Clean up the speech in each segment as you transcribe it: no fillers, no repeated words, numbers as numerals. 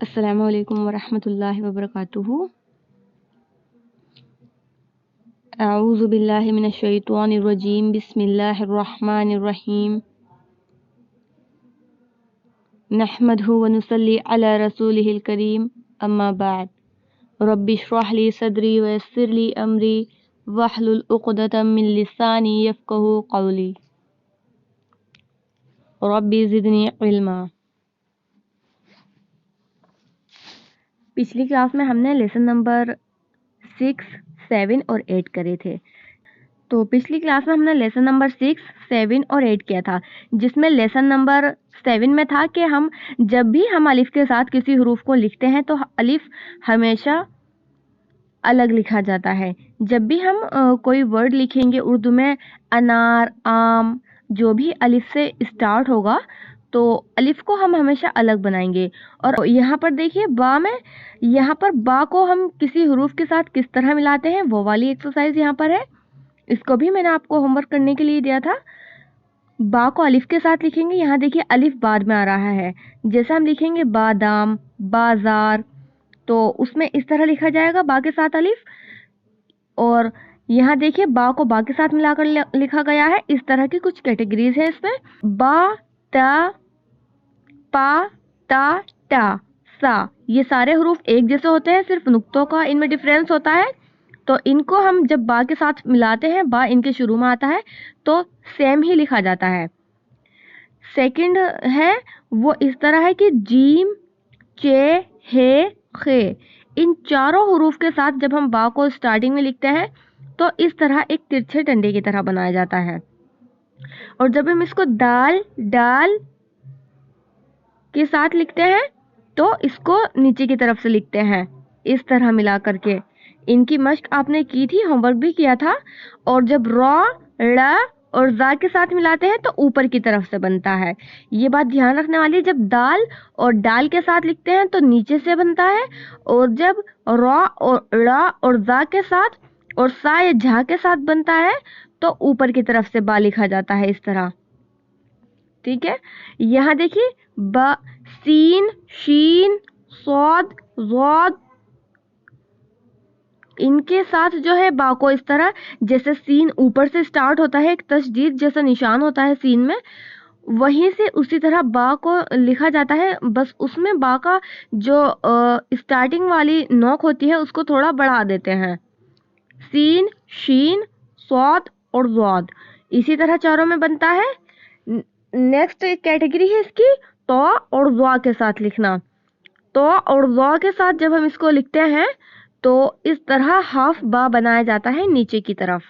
अस्सलामु अलैकुम वरहमतुल्लाहि वबरकातुहू। अऊज़ु बिल्लाहि मिनश शैतानिर रजीम। बिस्मिल्लाहिर रहमानिर रहीम। नहमदुहु व नुसल्ली अला रसूलिहिल करीम। अम्मा बाद। रब्बि इश्रह ली सदरी व यस्सिर ली अमरी वहलुल उक़दतम मिन लिसानी यफ़क़हू क़ौली। रब्बि ज़िदनी इल्मा। पिछली क्लास में हमने लेसन नंबर 6, 7 और 8 करे थे। तो पिछली क्लास में हमने लेसन नंबर 6, 7 और 8 किया था, जिसमें लेसन नंबर 7 में था कि हम जब भी हम अलिफ के साथ किसी हरूफ को लिखते हैं तो अलिफ हमेशा अलग लिखा जाता है। जब भी हम कोई वर्ड लिखेंगे उर्दू में, अनार, आम, जो भी अलिफ से स्टार्ट होगा तो अलिफ को हम हमेशा अलग बनाएंगे। और यहाँ पर देखिए बा में, यहाँ पर बा को हम किसी हरूफ के साथ किस तरह मिलाते हैं वो वाली एक्सरसाइज यहाँ पर है। इसको भी मैंने आपको होमवर्क करने के लिए दिया था। बा को अलिफ के साथ लिखेंगे। यहाँ देखिए अलिफ बाद में आ रहा है, जैसे हम लिखेंगे बादाम, बाजार, तो उसमें इस तरह लिखा जाएगा बा के साथ अलिफ। और यहाँ देखिए बा को बा के साथ मिलाकर लिखा गया है। इस तरह की कुछ कैटेगरीज है इसमें। बा, ता, पा, ता, टा, सा, ये सारे हरूफ एक जैसे होते हैं, सिर्फ नुक्तों का इनमें डिफरेंस होता है। तो इनको हम जब बा के साथ मिलाते हैं, बा इनके शुरू में आता है तो सेम ही लिखा जाता है। सेकंड है वो इस तरह है कि जीम, चे, हे, खे, इन चारों हरूफ के साथ जब हम बा को स्टार्टिंग में लिखते हैं तो इस तरह एक तिरछे डंडे की तरह बनाया जाता है। और जब हम इसको दाल, डाल के साथ लिखते हैं तो इसको नीचे की तरफ से लिखते हैं इस तरह मिला करके। इनकी मश्क आपने की थी, होमवर्क भी किया था। और जब रॉ, ड़ा और जा के साथ मिलाते हैं तो ऊपर की तरफ से बनता है। ये बात ध्यान रखने वाली है, जब दाल और डाल के साथ लिखते हैं तो नीचे से बनता है, और जब रॉ और ड़ा और जा के साथ और सा या झा के साथ बनता है तो ऊपर की तरफ से बा लिखा जाता है इस तरह। ठीक है, यहाँ देखिए बा, सीन, शीन, सौद, ज़ौद, इनके साथ जो है बा को इस तरह, जैसे सीन ऊपर से स्टार्ट होता है, एक तशदीद जैसा निशान होता है सीन में, वहीं से उसी तरह बा को लिखा जाता है। बस उसमें बा का जो स्टार्टिंग वाली नोक होती है उसको थोड़ा बढ़ा देते हैं। सीन, शीन, सौद और ज़ौद, इसी तरह चारों में बनता है। नेक्स्ट कैटेगरी है इसकी तो और ज़ा के साथ लिखना। तो और ज़ा के साथ जब हम इसको लिखते हैं तो इस तरह हाफ बा बनाया जाता है नीचे की तरफ।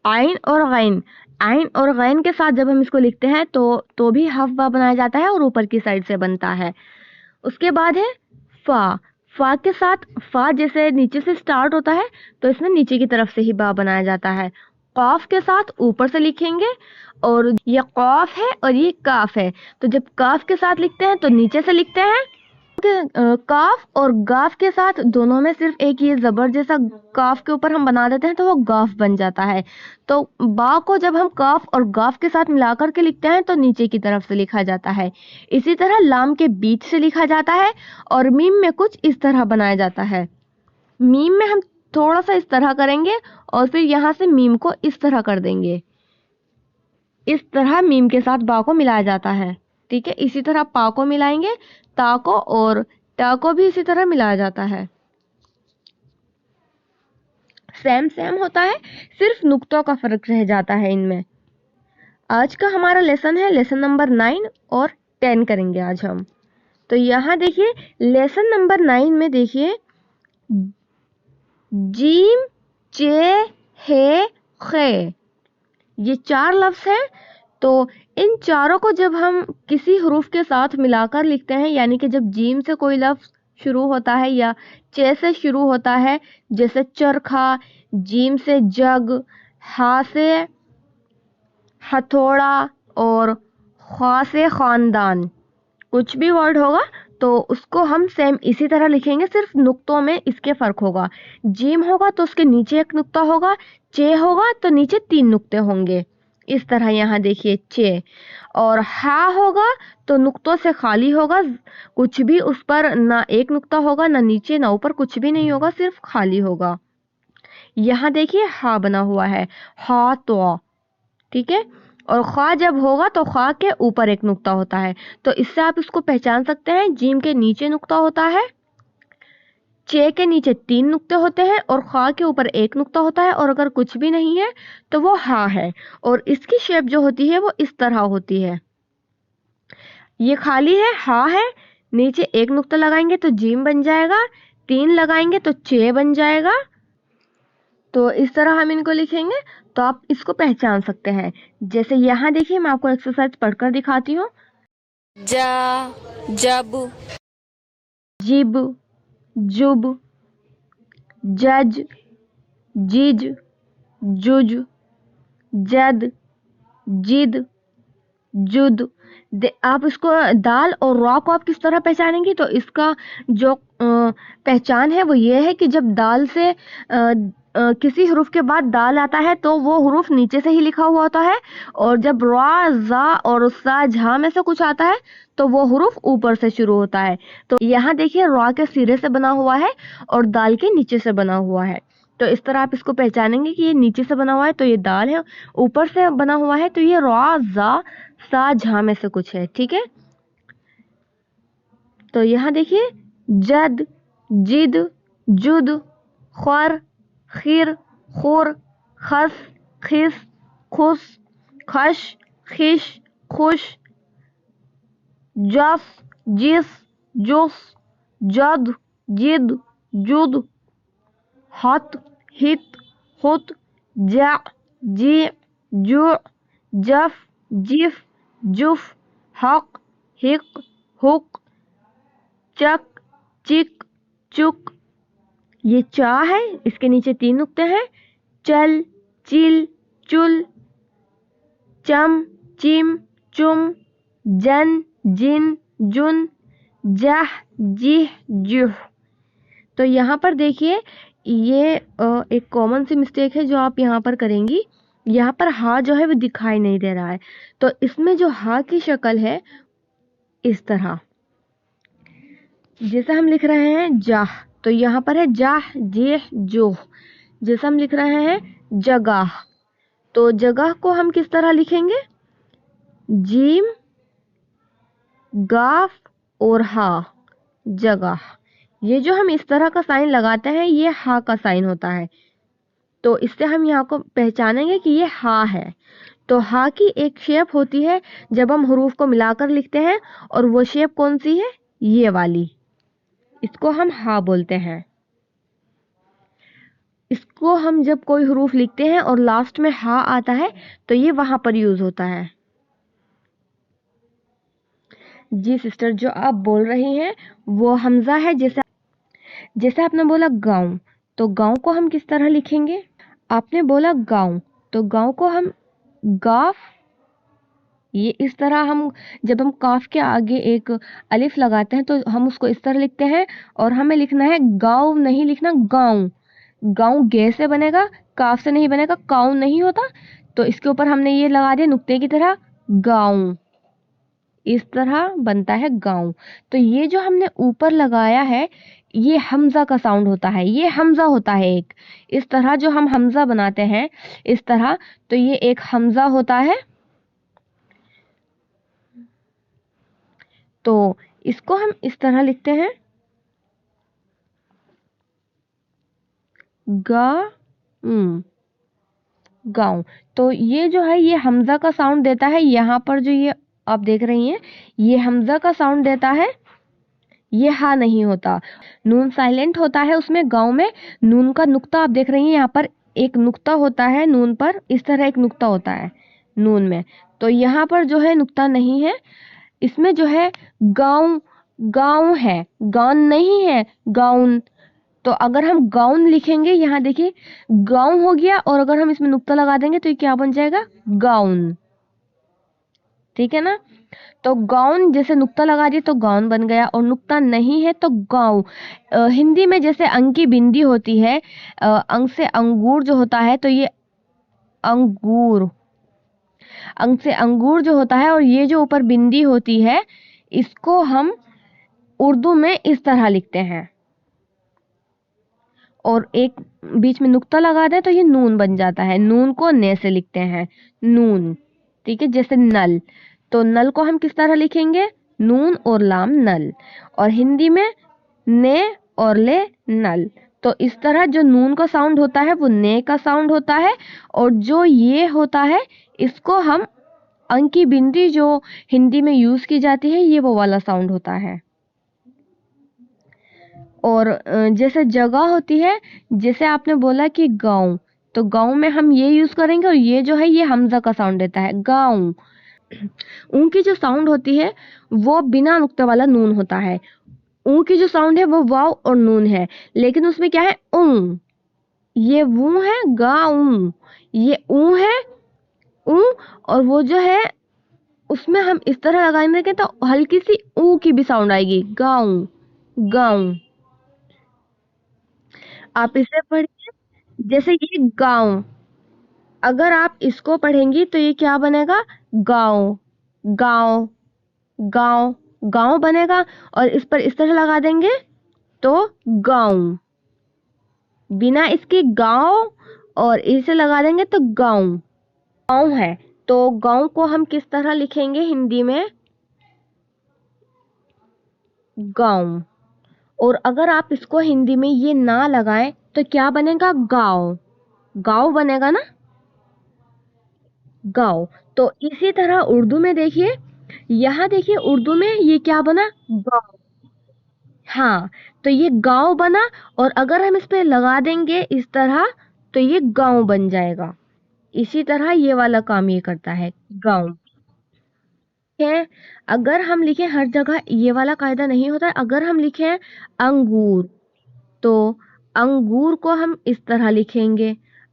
आइन और गैन, आइन और गैन के साथ जब हम इसको लिखते हैं तो भी हाफ बा बनाया जाता है और ऊपर की साइड से बनता है। उसके बाद है फा, फा के साथ, फा जैसे नीचे से स्टार्ट होता है तो इसमें नीचे की तरफ से ही बा बनाया जाता है। काफ के साथ ऊपर से लिखेंगे, और ये काफ है और ये काफ है, तो जब काफ के साथ लिखते हैं तो नीचे से लिखते हैं। काफ और गाफ के साथ दोनों में सिर्फ एक ये जबर जैसा काफ के ऊपर हम बना देते हैं तो वो गाफ बन जाता है। तो बा को जब हम काफ और गाफ के साथ मिलाकर के लिखते हैं तो नीचे की तरफ से लिखा जाता है। इसी तरह लाम के बीच से लिखा जाता है, और मीम में कुछ इस तरह बनाया जाता है। मीम में हम थोड़ा सा इस तरह करेंगे और फिर यहाँ से मीम को इस तरह कर देंगे। इस तरह मीम के साथ बा को मिलाया जाता है। ठीक है, इसी तरह पा को मिलाएंगे, ता को, और टा को भी इसी तरह मिलाया जाता है। सेम सेम होता है, सिर्फ नुक्तों का फर्क रह जाता है इनमें। आज का हमारा लेसन है लेसन नंबर 9 और 10 करेंगे आज हम। तो यहाँ देखिए लेसन नंबर 9 में देखिए जीम, चे, हे, खे, ये 4 लफ्ज हैं। तो इन चारों को जब हम किसी हरूफ के साथ मिलाकर लिखते हैं, यानी कि जब जीम से कोई लफ्ज शुरू होता है या चे से शुरू होता है, जैसे चरखा, जीम से जग, हा से हथौड़ा और ख्वा से खानदान, कुछ भी वर्ड होगा तो उसको हम सेम इसी तरह लिखेंगे, सिर्फ नुक्तों में इसके फर्क होगा। जीम होगा तो उसके नीचे एक नुक्ता होगा, चे होगा तो नीचे 3 नुक्ते होंगे। इस तरह यहाँ देखिए चे, और हा होगा तो नुक्तों से खाली होगा, कुछ भी उस पर ना एक नुक्ता होगा, ना नीचे ना ऊपर, कुछ भी नहीं होगा, सिर्फ खाली होगा। यहाँ देखिए हा बना हुआ है, हा तो, ठीक है। और खा जब होगा तो खा के ऊपर एक नुक्ता होता है, तो इससे आप इसको पहचान सकते हैं। जीम के नीचे नुक्ता होता है, चे के नीचे 3 नुक्ते होते हैं, और खा के ऊपर एक नुक्ता होता है, और अगर कुछ भी नहीं है तो वो हा है। और इसकी शेप जो होती है वो इस तरह होती है, ये खाली है, हा है, नीचे एक नुक्ता लगाएंगे तो जीम बन जाएगा, 3 लगाएंगे तो चे बन जाएगा। तो इस तरह हम इनको लिखेंगे, तो आप इसको पहचान सकते हैं। जैसे यहाँ देखिए, मैं आपको एक्सरसाइज पढ़कर दिखाती हूँ। जा, जब, जिब, जुब, जज, जिज, जुज, जद, जिद, जुद। आप इसको दाल और रॉ को आप किस तरह पहचानेंगे? तो इसका जो पहचान है वो ये है कि जब दाल से किसी हरूफ के बाद दाल आता है तो वो हरूफ नीचे से ही लिखा हुआ होता है, और जब रा, जा और सा, झा में से कुछ आता है तो वो हरूफ ऊपर से शुरू होता है। तो यहाँ देखिए रा के सिरे से बना हुआ है और दाल के नीचे से बना हुआ है। तो इस तरह आप इसको पहचानेंगे कि ये नीचे से बना हुआ है तो ये दाल है, ऊपर से बना हुआ है तो ये रा, जा, सा, झा में से कुछ है, ठीक है। तो यहाँ देखिए जद, जिद, जुद, ख्वार, खीर, खुर, खस, खिस, खुस, खश, खिश, खुश, जस, जिस, जुस, जद, जिद, जुद, हत, हित, हुत, जा, जी, जु, जफ, जिफ, जुफ, हक, हिक, हुक, चक, चिक, चुक। ये चा है, इसके नीचे 3 नुक्ते हैं, चल, चिल, चुल, चम, चिम, चुम, जन, जिन, जुन, जह, जिह, जुह। तो यहाँ पर देखिए ये एक कॉमन सी मिस्टेक है जो आप यहाँ पर करेंगी। यहाँ पर हा जो है वो दिखाई नहीं दे रहा है, तो इसमें जो हा की शक्ल है इस तरह, जैसे हम लिख रहे हैं जाह, तो यहाँ पर है जाह, जेह, जोह। जैसे हम लिख रहे हैं जगह, तो जगह को हम किस तरह लिखेंगे? जीम, गाफ और हा, जगह। ये जो हम इस तरह का साइन लगाते हैं ये हा का साइन होता है, तो इससे हम यहाँ को पहचानेंगे कि ये हा है। तो हा की एक शेप होती है जब हम हरूफ को मिलाकर लिखते हैं, और वो शेप कौन सी है? ये वाली, इसको हम हा बोलते हैं। इसको हम जब कोई हरूफ लिखते हैं और लास्ट में हा आता है तो ये वहां पर यूज होता है। जी सिस्टर, जो आप बोल रही हैं वो हमजा है। जैसे आपने बोला गांव, तो गांव को हम किस तरह लिखेंगे? आपने बोला गांव, तो गांव को हम गाफ, ये इस तरह हम जब हम काफ के आगे एक अलिफ लगाते हैं तो हम उसको इस तरह लिखते हैं, और हमें लिखना है गाँव नहीं लिखना गाँव। गाँव गे से बनेगा, काफ से नहीं बनेगा, काउ नहीं होता, तो इसके ऊपर हमने ये लगा दिया नुक्ते की तरह गाँव, इस तरह बनता है गाँव। तो ये जो हमने ऊपर लगाया है ये हमजा का साउंड होता है, ये हमजा होता है एक, इस तरह जो हम हमजा बनाते हैं इस तरह, तो ये एक हमजा होता है। तो इसको हम इस तरह लिखते हैं गाँव। तो ये जो है ये हमजा का साउंड देता है, यहाँ पर जो ये आप देख रही हैं ये हमजा का साउंड देता है, ये हा नहीं होता। नून साइलेंट होता है उसमें, गाँव में नून का नुक्ता आप देख रही हैं, यहाँ पर एक नुक्ता होता है नून पर, इस तरह एक नुक्ता होता है नून में, तो यहाँ पर जो है नुक्ता नहीं है, इसमें जो है गाँव, गाँव है, गाउन नहीं है, गाउन। तो अगर हम गाउन लिखेंगे, यहाँ देखिए गाउन हो गया, और अगर हम इसमें नुक्ता लगा देंगे तो ये क्या बन जाएगा? गाउन, ठीक है ना। तो गाउन जैसे नुक्ता लगा दिए तो गाउन बन गया, और नुक्ता नहीं है तो गाँव। हिंदी में जैसे अंग की बिंदी होती है, अंग से अंगूर जो होता है तो ये अंगूर, अंग से अंगूर जो होता है और ये जो ऊपर बिंदी होती है इसको हम उर्दू में इस तरह लिखते हैं, और एक बीच में नुक्ता लगा दें तो ये नून बन जाता है। नून को ने से लिखते हैं, नून। ठीक है, जैसे नल, तो नल को हम किस तरह लिखेंगे, नून और लाम नल। और हिंदी में ने और ले नल। तो इस तरह जो नून का साउंड होता है वो ने का साउंड होता है, और जो ये होता है इसको हम अंक की बिंदी जो हिंदी में यूज की जाती है ये वो वाला साउंड होता है। और जैसे जगह होती है, जैसे आपने बोला कि गांव, तो गांव में हम ये यूज करेंगे, और ये जो है ये हमजा का साउंड देता है, गांव। ऊ की जो साउंड होती है वो बिना नुक्ते वाला नून होता है। ऊ की जो साउंड है वो वाव और नून है, लेकिन उसमें क्या है, ऊ, ये वो है गाऊ, ये ऊ है ऊ, और वो जो है उसमें हम इस तरह लगाएंगे तो हल्की सी ऊ की भी साउंड आएगी, गाऊ गाऊ। आप इसे पढ़िए, जैसे ये गांव, अगर आप इसको पढ़ेंगी तो ये क्या बनेगा, गांव गांव गांव गांव बनेगा। और इस पर इस तरह लगा देंगे तो गांव, बिना इसके गांव, और इसे लगा देंगे तो गांव, गांव है। तो गांव को हम किस तरह लिखेंगे हिंदी में, गांव। और अगर आप इसको हिंदी में ये ना लगाएं तो क्या बनेगा, गांव, गांव बनेगा ना, गांव। तो इसी तरह उर्दू में देखिए, यहाँ देखिए उर्दू में ये क्या बना, गांव। हाँ, तो ये गांव बना, और अगर हम इस पे लगा देंगे इस तरह तो ये गांव बन जाएगा। इसी तरह ये वाला काम ये करता है, गांव है। अगर हम लिखें, हर जगह ये वाला कायदा नहीं होता है। अगर हम लिखें अंगूर, तो अंगूर को हम इस तरह लिखेंगे,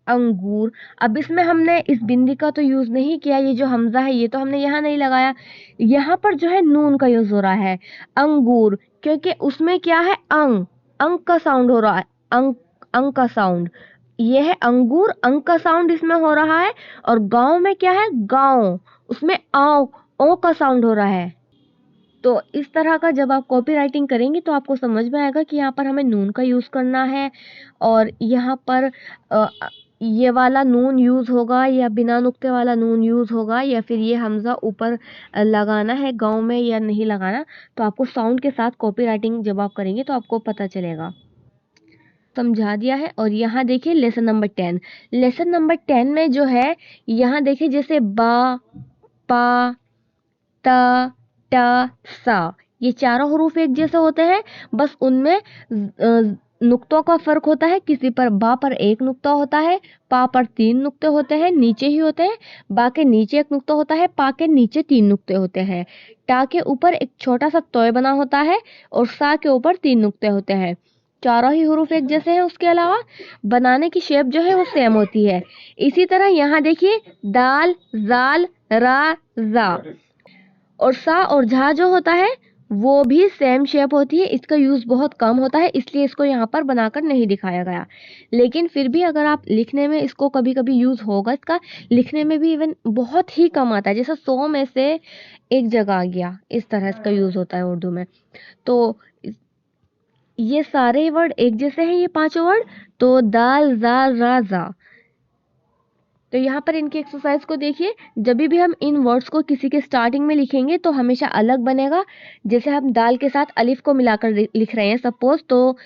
अंगूर। अब इसमें हमने इस बिंदी का तो यूज नहीं किया, ये जो हमजा है ये तो हमने यहाँ नहीं लगाया, यहाँ पर जो है नून का यूज हो रहा है, अंगूर, क्योंकि उसमें क्या है, अंग, अंग का साउंड हो रहा है, अंग, अंग का साउंड। ये है अंगूर, अंग का साउंड इसमें हो रहा है। और गांव में क्या है, गांव, उसमें आओ, ओ का साउंड हो रहा है। तो इस तरह का जब आप कॉपी राइटिंग करेंगे तो आपको समझ में आएगा कि यहाँ पर हमें नून का यूज करना है, और यहाँ पर ये वाला नून यूज होगा या बिना नुक्ते वाला नून यूज होगा, या फिर ये हमजा ऊपर लगाना है गांव में या नहीं लगाना। तो आपको साउंड के साथ कॉपी राइटिंग जब आप करेंगे तो आपको पता चलेगा। समझा दिया है। और यहाँ देखिए लेसन नंबर 10, लेसन नंबर 10 में जो है, यहाँ देखिए जैसे बा, पा, ता, टा, सा, ये चारों हरूफ एक जैसे होते हैं, बस उनमें नुक्तों का फर्क होता है। किसी पर बा पर एक नुक्ता होता है, पा पर 3 नुक्ते होते हैं, नीचे ही होते हैं। बा के नीचे एक नुक्ता होता है, पा के नीचे 3 नुक्ते होते हैं। टा के ऊपर एक छोटा सा तोय बना होता है, और सा के ऊपर 3 नुक्ते होते हैं। चारों ही हरूफ एक जैसे हैं, उसके अलावा बनाने की शेप जो है वो सेम होती है। इसी तरह यहाँ देखिए दाल, जाल, रा, जा, और सा और झा जो होता है वो भी सेम शेप होती है। इसका यूज बहुत कम होता है, इसलिए इसको यहाँ पर बनाकर नहीं दिखाया गया। लेकिन फिर भी अगर आप लिखने में इसको कभी कभी यूज होगा, इसका लिखने में भी इवन बहुत ही कम आता है, जैसे 100 में से एक जगह आ गया, इस तरह इसका यूज होता है उर्दू में। तो ये सारे वर्ड एक जैसे हैं, ये 5 वर्ड, तो दाल, जाल, रा, जा। तो यहाँ पर इनकी एक्सरसाइज को देखिए, जब भी हम इन वर्ड्स को किसी के स्टार्टिंग में लिखेंगे तो हमेशा अलग बनेगा। जैसे हम दाल के साथ अलिफ को मिलाकर लिख रहे हैं सपोज, तो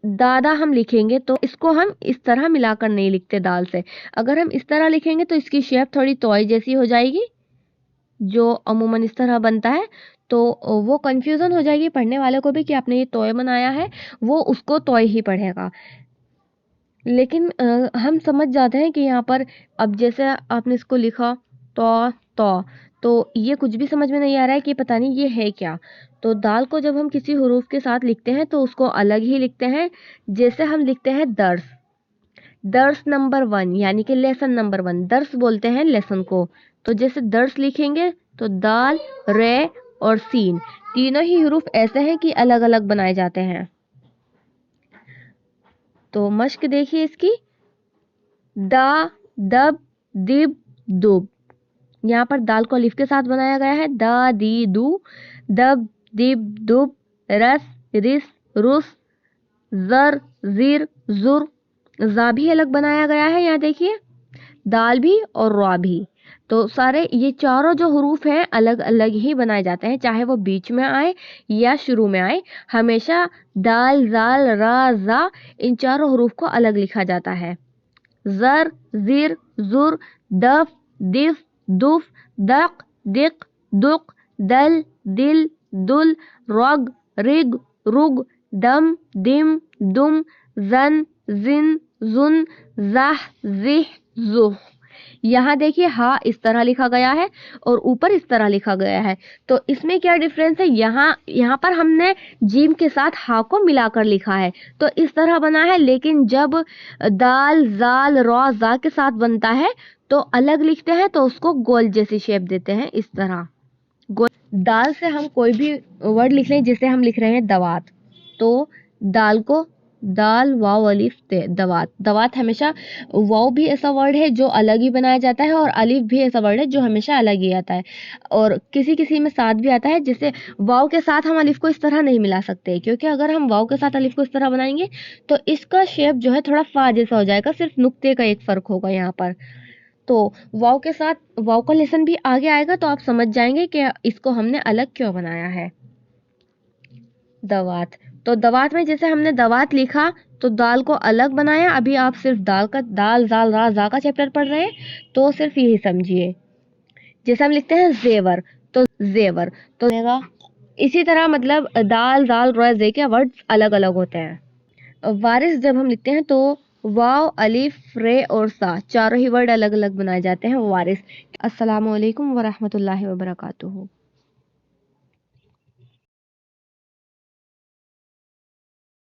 दादा हम लिखेंगे तो इसको हम इस तरह मिलाकर नहीं लिखते दाल से। अगर हम इस तरह लिखेंगे तो इसकी शेप थोड़ी तोय जैसी हो जाएगी, जो अमूमन इस तरह बनता है। तो वो कंफ्यूजन हो जाएगी पढ़ने वाले को भी कि आपने ये तोय बनाया है, वो उसको तोय ही पढ़ेगा। लेकिन हम समझ जाते हैं कि यहाँ पर अब जैसे आपने इसको लिखा तो ये कुछ भी समझ में नहीं आ रहा है कि पता नहीं ये है क्या। तो दाल को जब हम किसी हरूफ के साथ लिखते हैं तो उसको अलग ही लिखते हैं। जैसे हम लिखते हैं दर्स, दर्स नंबर 1 यानी कि लेसन नंबर 1, दर्स बोलते हैं लेसन को। तो जैसे दर्स लिखेंगे तो दाल, रे और सीन, तीनों ही हरूफ ऐसे हैं कि अलग अलग बनाए जाते हैं। तो मश्क देखिए इसकी, दा, दब, दिब, दुब। यहाँ पर दाल को अलिफ के साथ बनाया गया है, द दी दू, दब दिब दुब, रस रिस रुस, जर जिर जुर। जा भी अलग बनाया गया है, यहाँ देखिए दाल भी और रा भी। तो सारे ये चारों जो हरूफ हैं अलग अलग ही बनाए जाते हैं, चाहे वो बीच में आए या शुरू में आए, हमेशा दाल जाल रा जा इन चारों हरूफ को अलग लिखा जाता है। जर जिर जुर, दफ दिफ दुफ, दक दिक दुक, दल दिल दुल, रग रिग रुग, दम दिम दुम, जन जिन जुन, जाह जिह जुह। यहाँ देखिए हा इस तरह लिखा गया है और ऊपर इस तरह लिखा गया है। तो इसमें क्या डिफरेंस है, यहाँ पर हमने जीम के साथ हा को मिलाकर लिखा है तो इस तरह बना है, लेकिन जब दाल जाल रा जा के साथ बनता है तो अलग लिखते हैं, तो उसको गोल जैसी शेप देते हैं इस तरह। दाल से हम कोई भी वर्ड लिख लें, जैसे हम लिख रहे हैं दवात, तो दाल को दाल वाव अलिफ ते दवात। दवात हमेशा वाव भी ऐसा वर्ड है जो अलग ही बनाया जाता है और अलिफ भी ऐसा वर्ड है जो हमेशा अलग ही आता है, और किसी किसी में साथ भी आता है। जैसे वाव के साथ हम अलिफ को इस तरह नहीं मिला सकते, क्योंकि अगर हम वाव के साथ अलिफ को इस तरह बनाएंगे तो इसका शेप जो है थोड़ा फा जैसा हो जाएगा, सिर्फ नुक्ते का एक फर्क होगा यहाँ पर। तो वाव के साथ वाव का लेसन भी आगे आएगा तो आप समझ जाएंगे कि इसको हमने अलग क्यों बनाया है। दवात, तो दवात में जैसे हमने दवात लिखा तो दाल को अलग बनाया। अभी आप सिर्फ दाल जाल रा जा का चैप्टर पढ़ रहे हैं तो सिर्फ यही समझिए। जैसे हम लिखते हैं जेवर, तो जेवर तो इसी तरह मतलब दाल जाल रा जे के वर्ड्स अलग अलग होते हैं। वारिस जब हम लिखते हैं तो वाव अलिफ रे और सा चारों ही वर्ड अलग अलग बनाए जाते हैं वारिस। अस्सलामु अलैकुम वरहमतुल्लाहि वबरकातुहू।